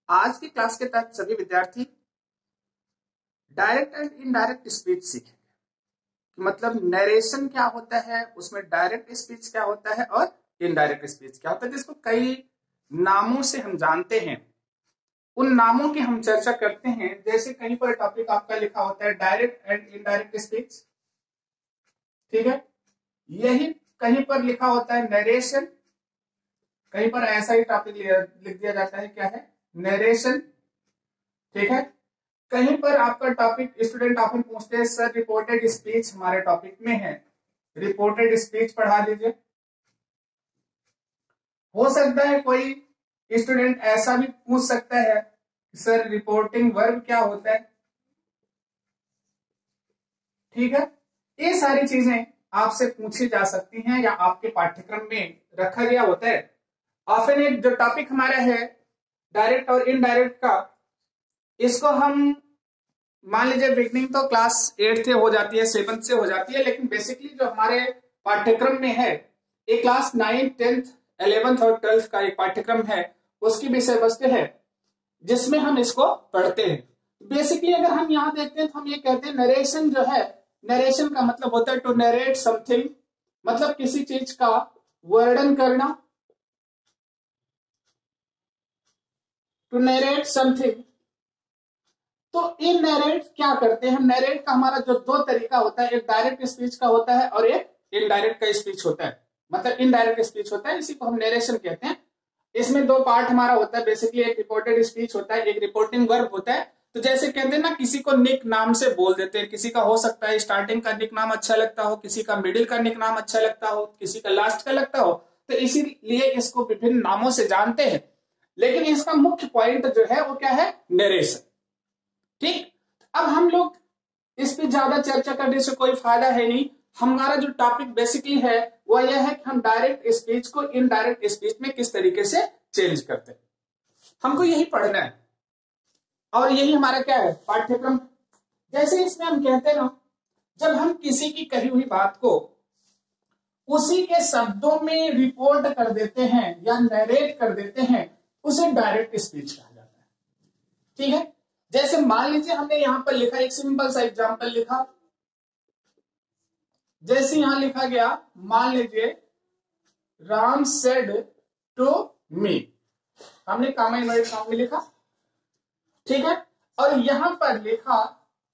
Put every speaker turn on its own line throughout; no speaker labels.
आज की क्लास के तहत सभी विद्यार्थी डायरेक्ट एंड इनडायरेक्ट स्पीच सीखेंगे। मतलब नरेशन क्या होता है, उसमें डायरेक्ट स्पीच क्या होता है और इनडायरेक्ट स्पीच क्या होता है, जिसको कई नामों से हम जानते हैं। उन नामों की हम चर्चा करते हैं। जैसे कहीं पर टॉपिक आपका लिखा होता है डायरेक्ट एंड इनडायरेक्ट स्पीच, ठीक है। यही कहीं पर लिखा होता है नरेशन, कहीं पर ऐसा ही टॉपिक लिख दिया जाता है, क्या है, नरेशन, ठीक है। कहीं पर आपका टॉपिक स्टूडेंट ऑफन पूछते हैं सर रिपोर्टेड स्पीच हमारे टॉपिक में है, रिपोर्टेड स्पीच पढ़ा दीजिए। हो सकता है कोई स्टूडेंट ऐसा भी पूछ सकता है सर रिपोर्टिंग वर्ब क्या होता है, ठीक है। ये सारी चीजें आपसे पूछी जा सकती हैं या आपके पाठ्यक्रम में रखा गया होता है। ऑफन एक जो टॉपिक हमारा है डायरेक्ट और इनडायरेक्ट का, इसको हम मान लीजिए बिगनिंग तो क्लास 8 से हो जाती है, 7 से हो जाती है, लेकिन बेसिकली जो हमारे पाठ्यक्रम में है ये क्लास 9, 10, 11 और 12 का एक पाठ्यक्रम है, उसकी विषय वस्तु है जिसमें हम इसको पढ़ते हैं। बेसिकली अगर हम यहाँ देखते हैं तो हम ये कहते हैं नरेशन जो है, नरेशन का मतलब होता है टू नरेट समथिंग, मतलब किसी चीज का वर्णन करना, टू नरेट समथिंग। तो इन नरेट क्या करते हैं, नरेट का हमारा जो दो तरीका होता है, एक डायरेक्ट स्पीच का होता है और एक इनडायरेक्ट का स्पीच होता है, मतलब इनडायरेक्ट स्पीच होता है, इसी को हम नरेशन कहते हैं। इसमें दो पार्ट हमारा होता है, बेसिकली एक रिपोर्टेड स्पीच होता है, एक रिपोर्टिंग वर्ब होता है। तो जैसे कहते हैं ना, किसी को निक नाम से बोल देते हैं, किसी का हो सकता है स्टार्टिंग का निक नाम अच्छा लगता हो, किसी का मिडिल का निक नाम अच्छा लगता हो, किसी का लास्ट का लगता हो, तो इसीलिए इसको विभिन्न नामों से जानते हैं। लेकिन इसका मुख्य पॉइंट जो है वो क्या है, नरेशन, ठीक। अब हम लोग इस पे ज्यादा चर्चा करने से कोई फायदा है नहीं। हमारा जो टॉपिक बेसिकली है वो यह है कि हम डायरेक्ट स्पीच को इनडायरेक्ट स्पीच में किस तरीके से चेंज करते हैं, हमको यही पढ़ना है और यही हमारा क्या है, पाठ्यक्रम। जैसे इसमें हम कहते हैं ना, जब हम किसी की कही हुई बात को उसी के शब्दों में रिपोर्ट कर देते हैं या नरेट कर देते हैं, उसे डायरेक्ट स्पीच कहा जाता है, ठीक है। जैसे मान लीजिए हमने यहां पर लिखा, एक सिंपल सा एग्जांपल लिखा, जैसे यहां लिखा गया, मान लीजिए राम सेड टू मी, हमने कामा इनवर्टेड कॉमा में लिखा, ठीक है। और यहां पर लिखा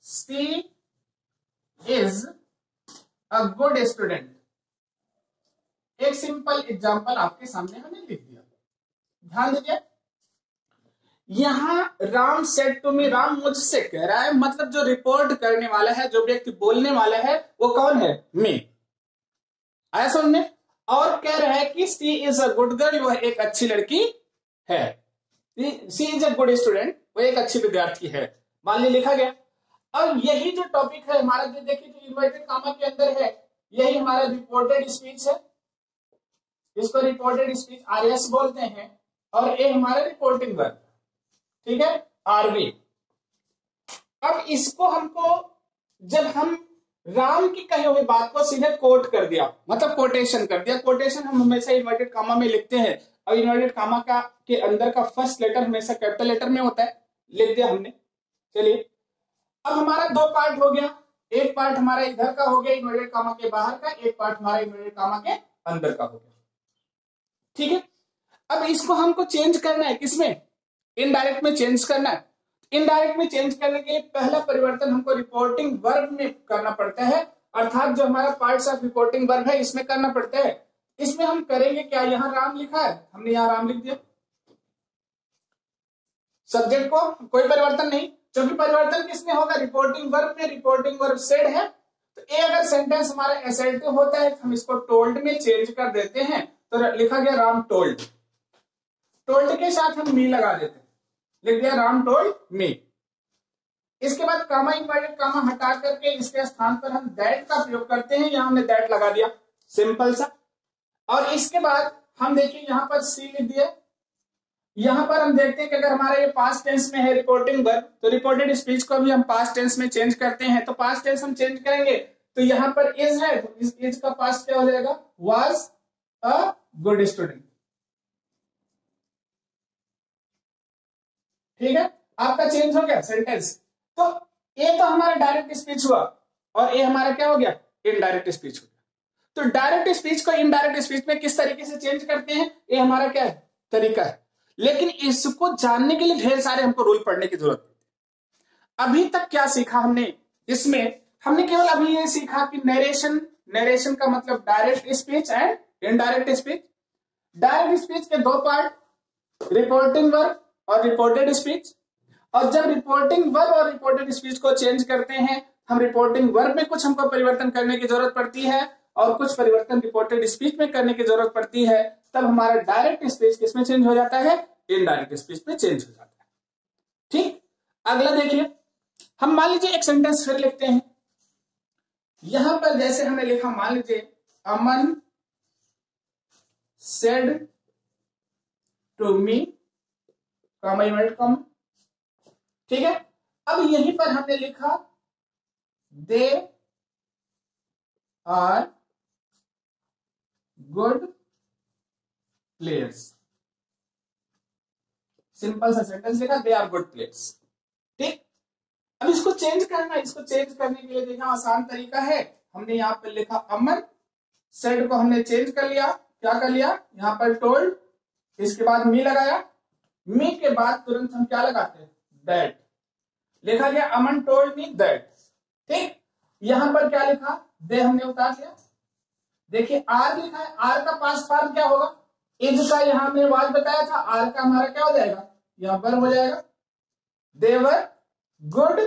she is a good student. एक सिंपल एग्जांपल आपके सामने हमने लिख दिया, ध्यान दीजिए। यहां Ram said to me, Ram मुझसे कह रहा है, मतलब जो रिपोर्ट करने वाला है, जो व्यक्ति बोलने वाला है वो कौन है, मी, आया समझ। और कह रहा है कि सी इज अ गुड गर्ल, वह एक अच्छी लड़की है, सी इज अ गुड स्टूडेंट, वो एक अच्छी विद्यार्थी है, मान ली लिखा गया। अब यही जो टॉपिक है हमारा, जो देखिए जो इन्वर्टेड कामा के अंदर है, यही हमारा रिपोर्टेड स्पीच है, इसको रिपोर्टेड स्पीच आरएस बोलते हैं, और ये हमारा रिपोर्टिंग वर्ब, ठीक है, आरवी। अब इसको हमको, जब हम राम की कही हुई बात को सीधे कोट कर दिया, मतलब कोटेशन कर दिया, कोटेशन हम हमेशा इन्वर्टेड कामा में लिखते हैं, और इन्वर्टेड कामा का के अंदर का फर्स्ट लेटर हमेशा कैपिटल लेटर में होता है, लिख दिया हमने। चलिए, अब हमारा दो पार्ट हो गया, एक पार्ट हमारा इधर का हो गया इन्वर्टेड कामा के बाहर का, एक पार्ट हमारा इन्वर्टेड कामा के अंदर का हो गया, ठीक है। अब इसको हमको चेंज करना है, किसमें, इनडायरेक्ट में चेंज करना है। इनडायरेक्ट में चेंज करने के लिए पहला परिवर्तन हमको रिपोर्टिंग वर्ब में करना पड़ता है, अर्थात जो हमारा पार्ट्स ऑफ रिपोर्टिंग वर्ब है इसमें करना पड़ता है। इसमें हम करेंगे क्या, यहां राम लिखा है, हमने यहां राम लिख दिया, सब्जेक्ट को कोई परिवर्तन नहीं, क्योंकि परिवर्तन किसमें होगा, रिपोर्टिंग वर्ब में। रिपोर्टिंग वर्ब सेड है, तो ये अगर सेंटेंस हमारा एसर्टिव होता है तो हम इसको टोल्ड में चेंज कर देते हैं, तो लिखा गया राम टोल्ड, टोल्ड के साथ हम मी लगा देते हैं, लिख दिया राम टोल्ड मी। इसके बाद कामा इन्वर्टेड कामा हटा करके इसके स्थान पर हम दैट का प्रयोग करते हैं, यहां हमने दैट लगा दिया, सिंपल सा। और इसके बाद हम देखिए यहां पर सी लिख दिया, यहां पर हम देखते हैं कि अगर हमारा ये पास्ट टेंस में है रिपोर्टिंग वर्ब, तो रिपोर्टेड स्पीच को भी हम पास्ट टेंस में चेंज करते हैं, तो पास्ट टेंस हम चेंज करेंगे, तो यहां पर इज है, तो इज का पास्ट क्या हो जाएगा, वाज अ गुड स्टूडेंट, ठीक है, आपका चेंज हो गया सेंटेंस। तो ए तो हमारा डायरेक्ट स्पीच हुआ और ए हमारा क्या हो गया, इनडायरेक्ट स्पीच हो गया। तो डायरेक्ट स्पीच को इनडायरेक्ट स्पीच में किस तरीके से चेंज करते हैं, ये हमारा क्या है, तरीका है। लेकिन इसको जानने के लिए ढेर सारे हमको रूल पढ़ने की जरूरत है। अभी तक क्या सीखा हमने इसमें, हमने केवल अभी ये सीखा कि नरेशन, नरेशन का मतलब direct speech and indirect speech. Direct speech के दो पार्ट, रिपोर्टिंग वर्ब और रिपोर्टेड स्पीच। और जब रिपोर्टिंग वर्ब और रिपोर्टेड स्पीच को चेंज करते हैं, हम रिपोर्टिंग वर्ब में कुछ हमको परिवर्तन करने की जरूरत पड़ती है और कुछ परिवर्तन रिपोर्टेड स्पीच में करने की जरूरत पड़ती है, तब हमारा डायरेक्ट स्पीच किसमें चेंज हो जाता है, इनडायरेक्ट स्पीच में चेंज हो जाता है। ठीक, अगला देखिए, हम मान लीजिए एक सेंटेंस फिर लिखते हैं। यहां पर जैसे हमने लिखा, मान लीजिए Aman said to me, comma, ठीक है। अब यहीं पर हमने लिखा they are good players, simple सा सेंटेंस लिखा, दे आर गुड प्लेयर्स। ठीक, अब इसको चेंज करना, इसको चेंज करने के लिए देखा आसान तरीका है, हमने यहां पर लिखा अमन, सेड को हमने चेंज कर लिया, क्या कर लिया, यहां पर टोल्ड, इसके बाद मी लगाया, मी के बाद तुरंत हम क्या लगाते हैं, दैट, लिखा गया अमन टोल्ड मी दैट। ठीक, यहां पर क्या लिखा, दे हमने उतार लिया। देखिए आर लिखा है, आर का पास्ट फॉर्म क्या होगा, इज का, यहां हमने बात बताया था, आर का हमारा क्या हो जाएगा, यहां पर हो जाएगा देवर गुड,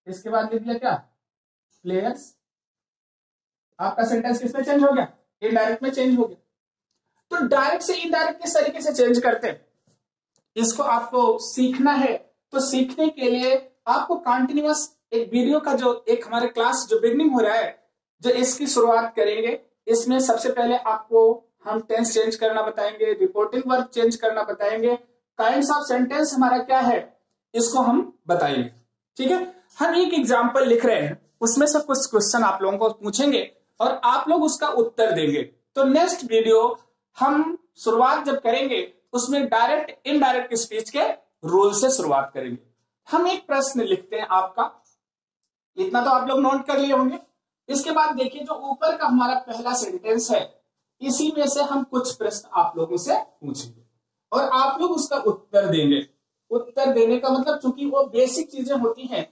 इसके बाद लिख दिया क्या, प्लेयर्स। आपका सेंटेंस किसमें चेंज हो गया, इनडायरेक्ट में चेंज हो गया। तो डायरेक्ट से इनडायरेक्ट किस तरीके से चेंज करते हैं, इसको आपको सीखना है। तो सीखने के लिए आपको कंटिन्यूअस एक वीडियो का जो एक हमारे क्लास जो बिगनिंग हो रहा है, जो इसकी शुरुआत करेंगे, इसमें सबसे पहले आपको हम टेंस चेंज करना बताएंगे, रिपोर्टिंग वर्ब चेंज करना बताएंगे, काइंड्स ऑफ सेंटेंस हमारा क्या है इसको हम बताएंगे। ठीक है, हम एक एग्जाम्पल लिख रहे हैं, उसमें से कुछ क्वेश्चन आप लोगों को पूछेंगे और आप लोग उसका उत्तर देंगे। तो नेक्स्ट वीडियो हम शुरुआत जब करेंगे उसमें डायरेक्ट इनडायरेक्ट स्पीच के रूल से शुरुआत करेंगे। हम एक प्रश्न लिखते हैं आपका, इतना तो आप लोग नोट कर लिए होंगे। इसके बाद देखिए जो ऊपर का हमारा पहला सेंटेंस है, इसी में से हम कुछ प्रश्न आप लोगों से पूछेंगे और आप लोग उसका उत्तर देंगे। उत्तर देने का मतलब चूंकि वो बेसिक चीजें होती हैं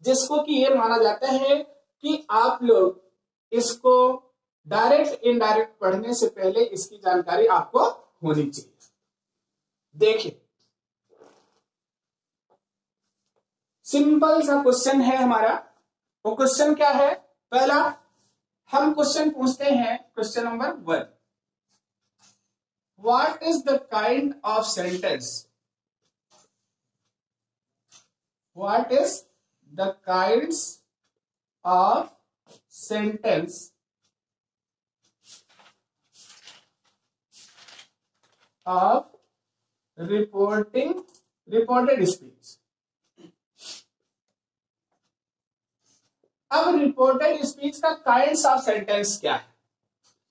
जिसको कि ये माना जाता है कि आप लोग इसको डायरेक्ट इनडायरेक्ट पढ़ने से पहले इसकी जानकारी आपको होनी चाहिए। देखिए सिंपल सा क्वेश्चन है हमारा, वो क्वेश्चन क्या है, पहला हम क्वेश्चन पूछते हैं, question number 1, what is the kind of sentence, what is the kinds of sentence of reported speech. अब रिपोर्टेड स्पीच का काइंड्स ऑफ सेंटेंस क्या है,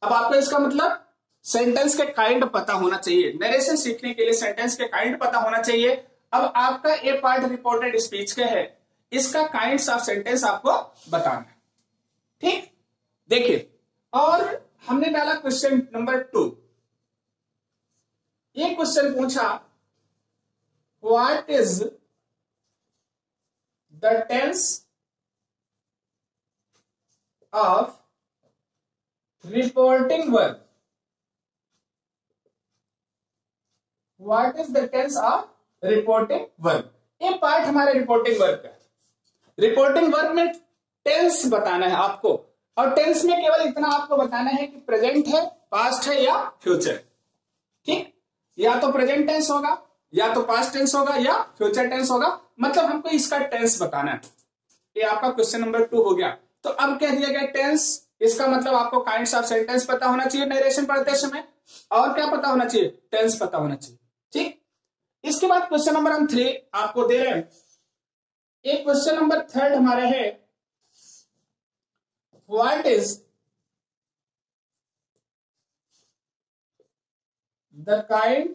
अब आपको इसका मतलब सेंटेंस के काइंड पता होना चाहिए। नरेशन सीखने के लिए सेंटेंस के काइंड पता होना चाहिए। अब आपका ये पार्ट रिपोर्टेड स्पीच का है, इसका काइंड्स ऑफ सेंटेंस आपको बताना है। ठीक, देखिए और हमने डाला क्वेश्चन नंबर 2, ये क्वेश्चन पूछा what is the tense of reporting verb, what is the tense of reporting verb. ये पार्ट हमारे रिपोर्टिंग वर्ब का है। रिपोर्टिंग वर्ब में टेंस बताना है आपको, और टेंस में केवल इतना आपको बताना है कि प्रेजेंट है, पास्ट है या फ्यूचर। ठीक, या तो प्रेजेंट टेंस होगा, या तो पास्ट टेंस होगा, या फ्यूचर टेंस होगा, मतलब हमको इसका टेंस बताना है। ये आपका क्वेश्चन नंबर 2 हो गया। तो अब कह दिया गया टेंस, इसका मतलब आपको काइंड्स ऑफ सेंटेंस पता होना चाहिए नरेशन पढ़ते समय, और क्या पता होना चाहिए, टेंस पता होना चाहिए। ठीक, इसके बाद क्वेश्चन नंबर हम 3 आपको दे रहे हैं। एक क्वेश्चन नंबर 3 हमारा है, what is the kind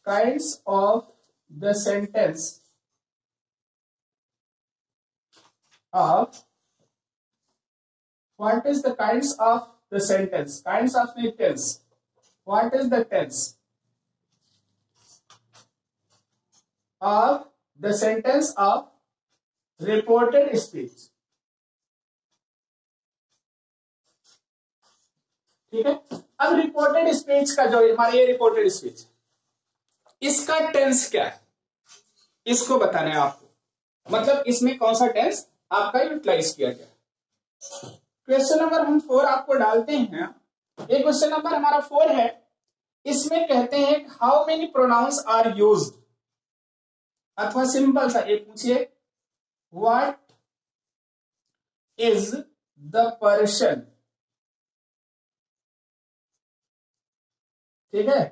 kinds of the sentence of what is the kinds of the sentence, kinds of the tense, what is the tense of the sentence of reported speech. ठीक है, अब reported speech का जो हमारे ये reported speech, इसका tense क्या है, इसको बताना है आपको, मतलब इसमें कौन सा टेंस आपका यूटिलाइज किया गया। क्वेश्चन नंबर हम 4 आपको डालते हैं। ये क्वेश्चन नंबर हमारा 4 है। इसमें कहते हैं how many pronouns are used, अथवा सिंपल सा एक पूछिए, व्हाट इज द पर्सन, ठीक है,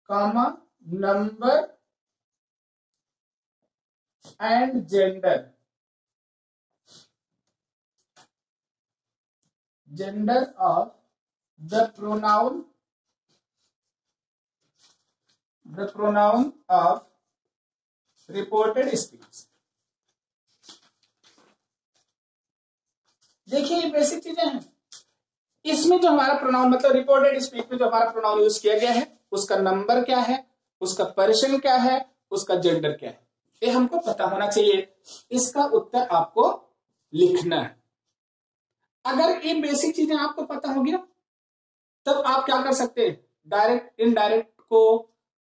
comma number and gender, gender of the pronoun of reported speech. देखिए ये बेसिक चीजें हैं। इसमें जो हमारा प्रोनाउन, मतलब रिपोर्टेड स्पीच में जो हमारा प्रोनाउन यूज किया गया है, उसका नंबर क्या है, उसका पर्सन क्या है, उसका जेंडर क्या है, ये हमको पता होना चाहिए। इसका उत्तर आपको लिखना है। अगर ये बेसिक चीजें आपको पता होगी ना, तब आप क्या कर सकते हैं, डायरेक्ट इनडायरेक्ट को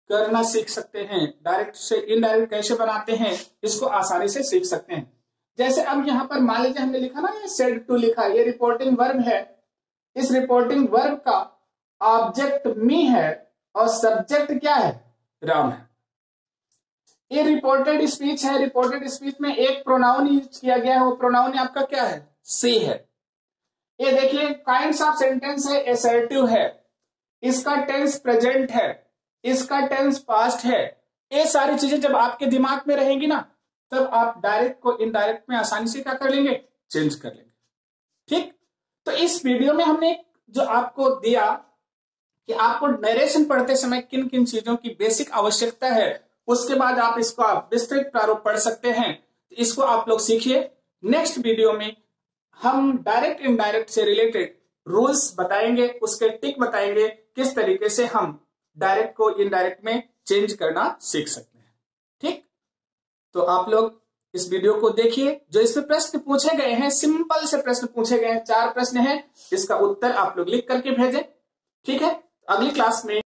करना सीख सकते हैं। डायरेक्ट से इनडायरेक्ट कैसे बनाते हैं, इसको आसानी से सीख सकते हैं। जैसे अब यहाँ पर मान लीजिए हमने लिखा ना, ये सेड टू लिखा, ये रिपोर्टिंग वर्ब है। इस रिपोर्टिंग वर्ब का ऑब्जेक्ट मी है और सब्जेक्ट क्या है, राम है। ये रिपोर्टेड स्पीच है। रिपोर्टेड स्पीच में एक प्रोनाउन यूज किया गया है, वो प्रोनाउन आपका क्या है, सी है। ये देखिए काइंड्स ऑफ सेंटेंस है, एसर्टिव है, इसका टेंस प्रेजेंट है, इसका टेंस पास्ट है। ये सारी चीजें जब आपके दिमाग में रहेंगी ना, तब आप डायरेक्ट को इनडायरेक्ट में आसानी से क्या कर लेंगे, चेंज कर लेंगे। ठीक, तो इस वीडियो में हमने जो आपको दिया कि आपको नरेशन पढ़ते समय किन किन चीजों की बेसिक आवश्यकता है, उसके बाद आप इसको आप विस्तृत प्रारूप पढ़ सकते हैं। तो इसको आप लोग सीखिए। नेक्स्ट वीडियो में हम डायरेक्ट इनडायरेक्ट से रिलेटेड रूल्स बताएंगे, उसके टिक बताएंगे, किस तरीके से हम डायरेक्ट को इनडायरेक्ट में चेंज करना सीख सकते हैं। ठीक, तो आप लोग इस वीडियो को देखिए। जो इसमें प्रश्न पूछे गए हैं, सिंपल से प्रश्न पूछे गए हैं, 4 प्रश्न हैं, इसका उत्तर आप लोग लिख करके भेजें। ठीक है, अगली क्लास में